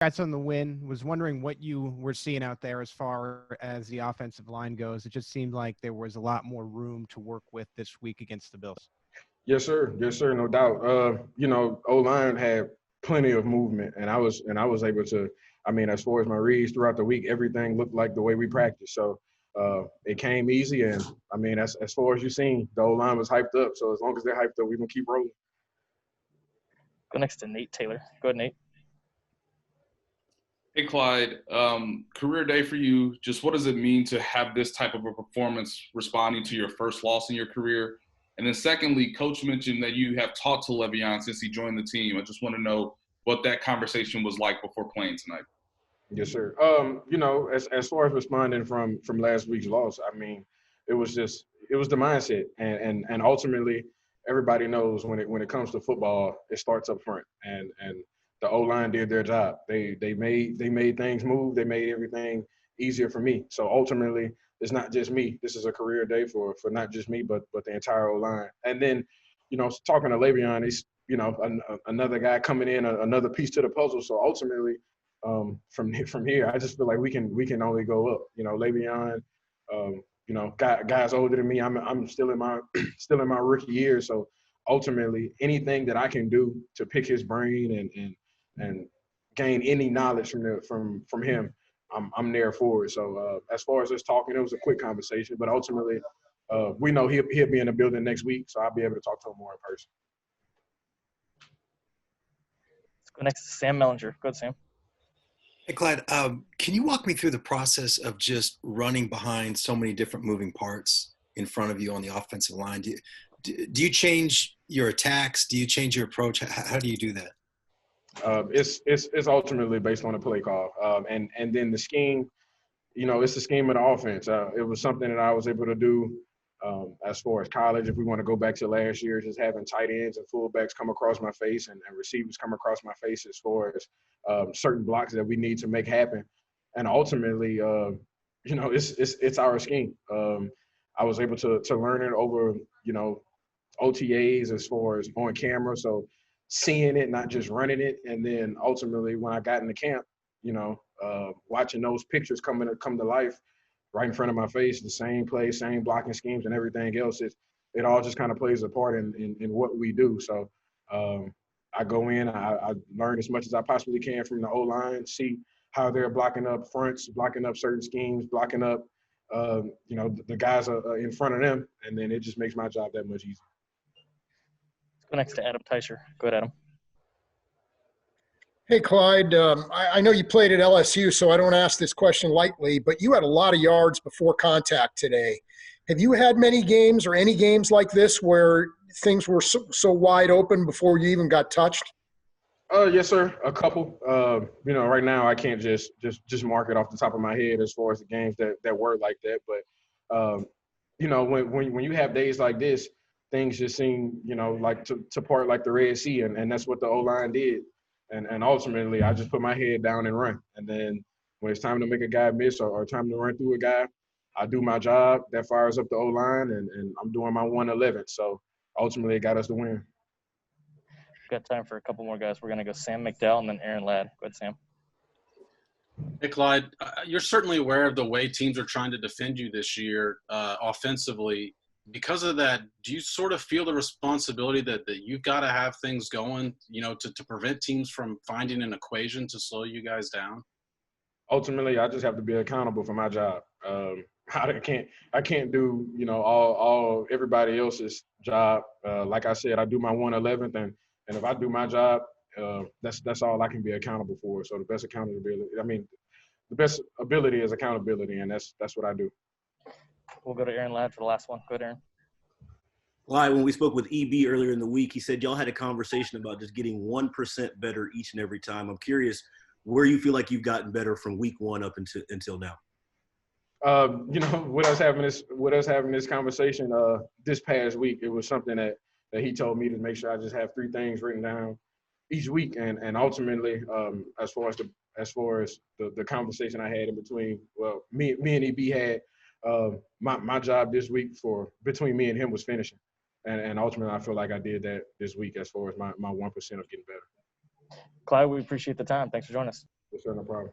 Congrats on the win. Was wondering what you were seeing out there as far as the offensive line goes. It just seemed like there was a lot more room to work with this week against the Bills. Yes, sir. Yes, sir. No doubt. O-line had plenty of movement, and I was able to. I mean, as far as my reads throughout the week, everything looked like the way we practiced. So it came easy, and I mean, as far as you seen, the O-line was hyped up. So as long as they're hyped up, we can keep rolling. Go next to Nate Taylor. Go ahead, Nate. Hey, Clyde, career day for you. Just what does it mean to have this type of a performance responding to your first loss in your career? And then secondly, Coach mentioned that you have talked to Le'Veon since he joined the team. I just want to know what that conversation was like before playing tonight. Yes, sir. As far as responding from last week's loss, I mean, it was the mindset, and ultimately, everybody knows when it comes to football, it starts up front, and the O-line did their job. They made things move. They made everything easier for me. So ultimately, it's not just me. This is a career day for not just me, but the entire O-line. And then, talking to Le'Veon, he's another guy coming in, another piece to the puzzle. So ultimately, from here, I just feel like we can only go up. Le'Veon, guys older than me. I'm still in my rookie year. So ultimately, anything that I can do to pick his brain and gain any knowledge from him, I'm there for it. So as far as us talking, it was a quick conversation, but ultimately, we know he'll be in the building next week, so I'll be able to talk to him more in person. Let's go next to Sam Mellinger. Go ahead, Sam. Hey, Clyde, can you walk me through the process of just running behind so many different moving parts in front of you on the offensive line? Do you change your attacks? Do you change your approach? How do you do that? It's ultimately based on the play call, and then the scheme. It's the scheme of the offense. It was something that I was able to do as far as college. If we want to go back to last year, just having tight ends and fullbacks come across my face and receivers come across my face as far as certain blocks that we need to make happen. And ultimately, it's our scheme. I was able to learn it over, OTAs as far as on camera. So seeing it, not just running it. And then ultimately when I got into camp, watching those pictures come to life right in front of my face, the same play, same blocking schemes and everything else, it all just kind of plays a part in what we do. So I go in, I learn as much as I possibly can from the O-line, see how they're blocking up fronts, blocking up certain schemes, blocking up, the guys are in front of them, and then it just makes my job that much easier. Let's go next to Adam Teicher. Go ahead, Adam. Hey, Clyde, I know you played at LSU, so I don't ask this question lightly, but you had a lot of yards before contact today. Have you had many games or any games like this where things were so wide open before you even got touched? Yes, sir. A couple. Right now I can't just mark it off the top of my head as far as the games that were like that. But when you have days like this, things just seem like to part like the Red Sea, and that's what the O-line did. And ultimately, I just put my head down and run. And then when it's time to make a guy miss or time to run through a guy, I do my job. That fires up the O-line, and I'm doing my 111. So ultimately, it got us the win. Got time for a couple more guys. We're going to go Sam McDowell and then Aaron Ladd. Go ahead, Sam. Hey, Clyde, you're certainly aware of the way teams are trying to defend you this year offensively. Because of that, do you sort of feel the responsibility that you've got to have things going, to prevent teams from finding an equation to slow you guys down? Ultimately, I just have to be accountable for my job. I can't do, all everybody else's job. Like I said, I do my 111th, and if I do my job, that's all I can be accountable for. So the best ability is accountability, and that's what I do. We'll go to Aaron Ladd for the last one. Go ahead, Aaron. Clyde, when we spoke with EB earlier in the week, he said y'all had a conversation about just getting 1% better each and every time. I'm curious where you feel like you've gotten better from week one up until now. With us having this conversation this past week, it was something that he told me to make sure I just have 3 things written down each week, and ultimately, as far as the conversation I had in between, well, me and EB had. My job this week between me and him was finishing, and ultimately I feel like I did that this week as far as my 1% of getting better. Clyde, we appreciate the time. Thanks for joining us. Yes, sir, no problem.